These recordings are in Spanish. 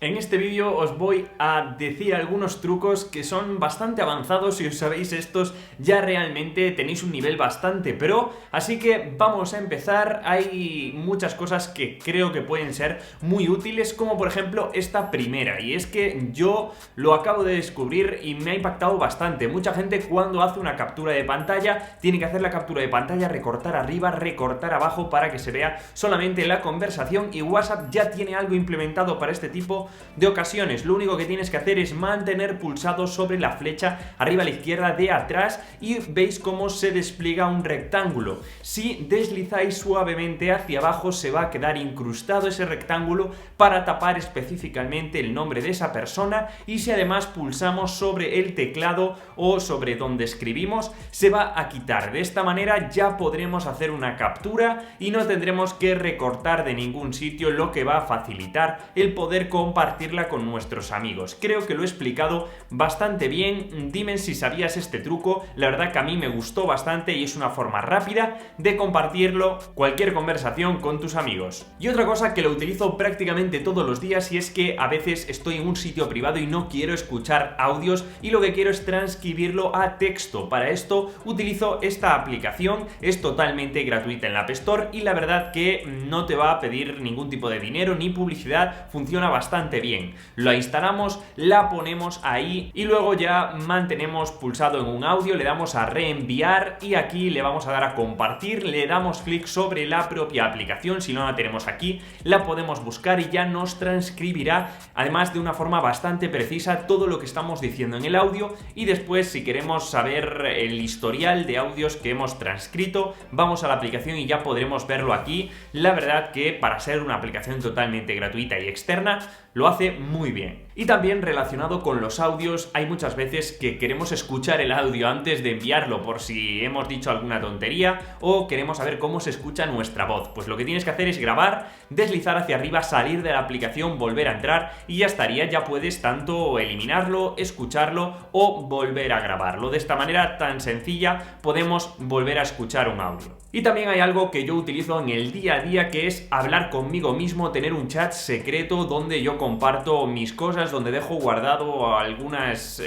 En este vídeo os voy a decir algunos trucos que son bastante avanzados. Si os sabéis estos ya realmente tenéis un nivel bastante pro, así que vamos a empezar. Hay muchas cosas que creo que pueden ser muy útiles, como por ejemplo esta primera, y es que yo lo acabo de descubrir y me ha impactado bastante. Mucha gente cuando hace una captura de pantalla tiene que hacer la captura de pantalla, recortar arriba, recortar abajo para que se vea solamente la conversación, y WhatsApp ya tiene algo implementado para este tipo de ocasiones. Lo único que tienes que hacer es mantener pulsado sobre la flecha arriba a la izquierda de atrás y veis cómo se despliega un rectángulo. Si deslizáis suavemente hacia abajo se va a quedar incrustado ese rectángulo para tapar específicamente el nombre de esa persona, y si además pulsamos sobre el teclado o sobre donde escribimos se va a quitar. De esta manera ya podremos hacer una captura y no tendremos que recortar de ningún sitio, lo que va a facilitar el poder compartirla con nuestros amigos. Creo que lo he explicado bastante bien. Dime si sabías este truco. La verdad que a mí me gustó bastante y es una forma rápida de compartirlo, cualquier conversación con tus amigos. Y otra cosa que lo utilizo prácticamente todos los días, y es que a veces estoy en un sitio privado y no quiero escuchar audios y lo que quiero es transcribirlo a texto. Para esto utilizo esta aplicación, es totalmente gratuita en la App Store y la verdad que no te va a pedir ningún tipo de dinero ni publicidad, funciona bastante bien. La instalamos, la ponemos ahí y luego ya mantenemos pulsado en un audio, le damos a reenviar y aquí le vamos a dar a compartir, le damos clic sobre la propia aplicación. Si no la tenemos aquí, la podemos buscar y ya nos transcribirá, además de una forma bastante precisa, todo lo que estamos diciendo en el audio. Y después, si queremos saber el historial de audios que hemos transcrito, vamos a la aplicación y ya podremos verlo aquí. La verdad que para ser una aplicación totalmente gratuita y externa lo hace muy bien. Y también relacionado con los audios, hay muchas veces que queremos escuchar el audio antes de enviarlo por si hemos dicho alguna tontería o queremos saber cómo se escucha nuestra voz. Pues lo que tienes que hacer es grabar, deslizar hacia arriba, salir de la aplicación, volver a entrar y ya estaría. Ya puedes tanto eliminarlo, escucharlo o volver a grabarlo. De esta manera tan sencilla podemos volver a escuchar un audio. Y también hay algo que yo utilizo en el día a día, que es hablar conmigo mismo, tener un chat secreto donde yo comparto mis cosas, donde dejo guardado algunos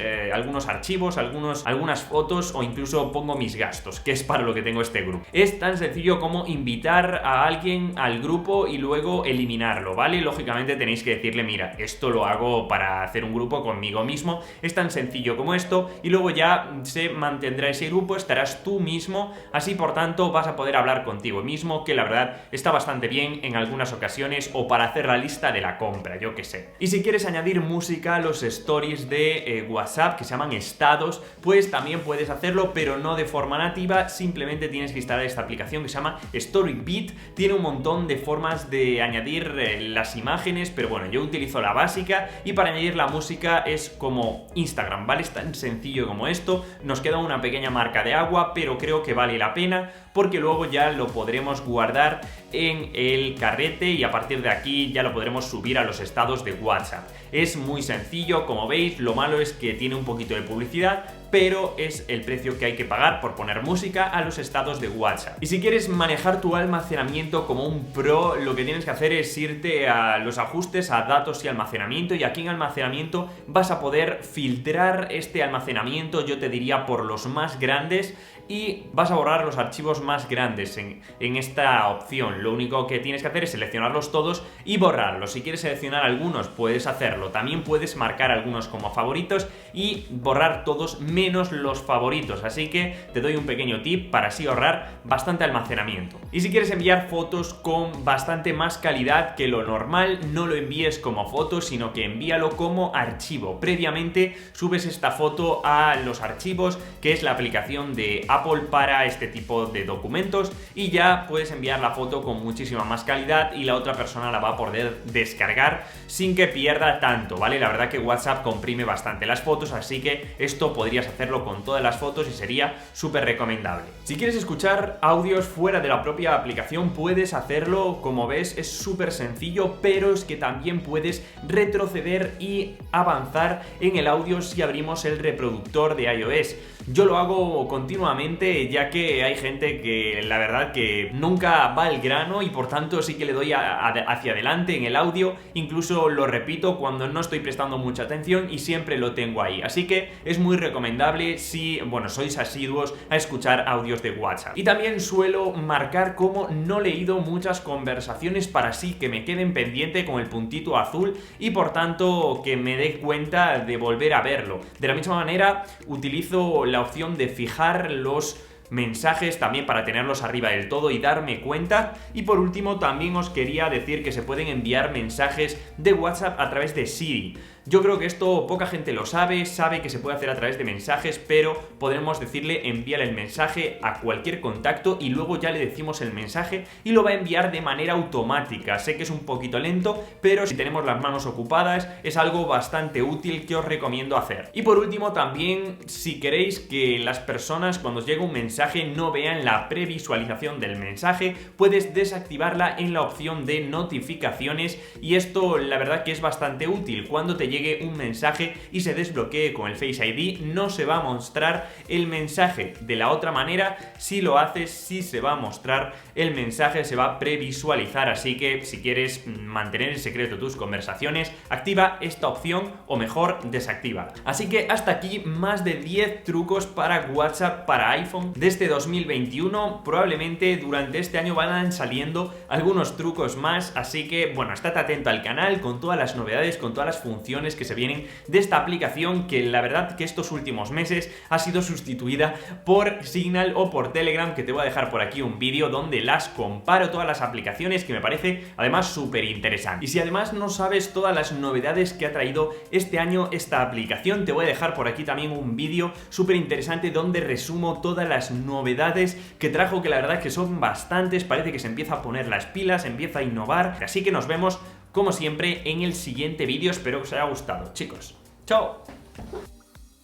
archivos, algunas fotos o incluso pongo mis gastos, que es para lo que tengo este grupo. Es tan sencillo como invitar a alguien al grupo y luego eliminarlo, ¿vale? Lógicamente tenéis que decirle, mira, esto lo hago para hacer un grupo conmigo mismo. Es tan sencillo como esto y luego ya se mantendrá ese grupo, estarás tú mismo, así por tanto vas a poder hablar contigo mismo, que la verdad está bastante bien en algunas ocasiones, o para hacer la lista de la compra, yo que sé. Y si quieres añadir música a los stories de WhatsApp, que se llaman estados, pues también puedes hacerlo, pero no de forma nativa. Simplemente tienes que instalar esta aplicación que se llama Storybeat. Tiene un montón de formas de añadir las imágenes, pero bueno, yo utilizo la básica, y para añadir la música es como Instagram, ¿vale? Es tan sencillo como esto. Nos queda una pequeña marca de agua, pero creo que vale la pena porque luego ya lo podremos guardar en el carrete y a partir de aquí ya lo podremos subir a los estados de WhatsApp. Es muy sencillo, como veis. Lo malo es que tiene un poquito de publicidad, pero es el precio que hay que pagar por poner música a los estados de WhatsApp. Y si quieres manejar tu almacenamiento como un pro, lo que tienes que hacer es irte a los ajustes, a datos y almacenamiento, y aquí en almacenamiento vas a poder filtrar este almacenamiento, yo te diría por los más grandes, y vas a borrar los archivos más grandes en esta opción. Lo único que tienes que hacer es seleccionarlos todos y borrarlos. Si quieres seleccionar algunos puedes hacerlo, también puedes marcar algunos como favoritos y borrar todos menos los favoritos, así que te doy un pequeño tip para así ahorrar bastante almacenamiento. Y si quieres enviar fotos con bastante más calidad que lo normal, no lo envíes como foto, sino que envíalo como archivo. Previamente subes esta foto a los archivos, que es la aplicación de Apple para este tipo de documentos, y ya puedes enviar la foto con muchísima más calidad y la otra persona la va a poder descargar sin que pierda tanto, ¿vale? La verdad que WhatsApp comprime bastante las fotos, así que esto podrías hacerlo con todas las fotos y sería súper recomendable. Si quieres escuchar audios fuera de la propia aplicación puedes hacerlo, como ves es súper sencillo, pero es que también puedes retroceder y avanzar en el audio si abrimos el reproductor de iOS. Yo lo hago continuamente, ya que hay gente que la verdad que nunca va al grano y por tanto sí que le doy hacia adelante en el audio, incluso lo repito cuando no estoy prestando mucha atención y siempre lo tengo ahí. Así que es muy recomendable si, bueno, sois asiduos a escuchar audios de WhatsApp. Y también suelo marcar como no leído muchas conversaciones para así que me queden pendiente con el puntito azul y por tanto que me dé cuenta de volver a verlo. De la misma manera utilizo la opción de fijar los mensajes también para tenerlos arriba del todo y darme cuenta. Y por último también os quería decir que se pueden enviar mensajes de WhatsApp a través de Siri. Yo creo que esto poca gente lo sabe que se puede hacer a través de mensajes, pero podremos decirle enviar el mensaje a cualquier contacto y luego ya le decimos el mensaje y lo va a enviar de manera automática. Sé que es un poquito lento, pero si tenemos las manos ocupadas es algo bastante útil que os recomiendo hacer. Y por último también, si queréis que las personas cuando os llegue un mensaje no vean la previsualización del mensaje, puedes desactivarla en la opción de notificaciones y esto la verdad que es bastante útil. Cuando te llegue un mensaje y se desbloquee con el Face ID, no se va a mostrar el mensaje. De la otra manera, si lo haces, sí se va a mostrar el mensaje, se va a previsualizar. Así que si quieres mantener en secreto tus conversaciones, activa esta opción o mejor, desactiva. Así que hasta aquí más de 10 trucos para WhatsApp para iPhone de este 2021. Probablemente durante este año van saliendo algunos trucos más, así que bueno, estate atento al canal con todas las novedades, con todas las funciones que se vienen de esta aplicación, que la verdad que estos últimos meses ha sido sustituida por Signal o por Telegram, que te voy a dejar por aquí un vídeo donde las comparo todas las aplicaciones, que me parece además súper interesante. Y si además no sabes todas las novedades que ha traído este año esta aplicación, te voy a dejar por aquí también un vídeo súper interesante donde resumo todas las novedades que trajo, que la verdad es que son bastantes. Parece que se empieza a poner las pilas, empieza a innovar, así que nos vemos como siempre en el siguiente vídeo. Espero que os haya gustado, chicos. ¡Chao!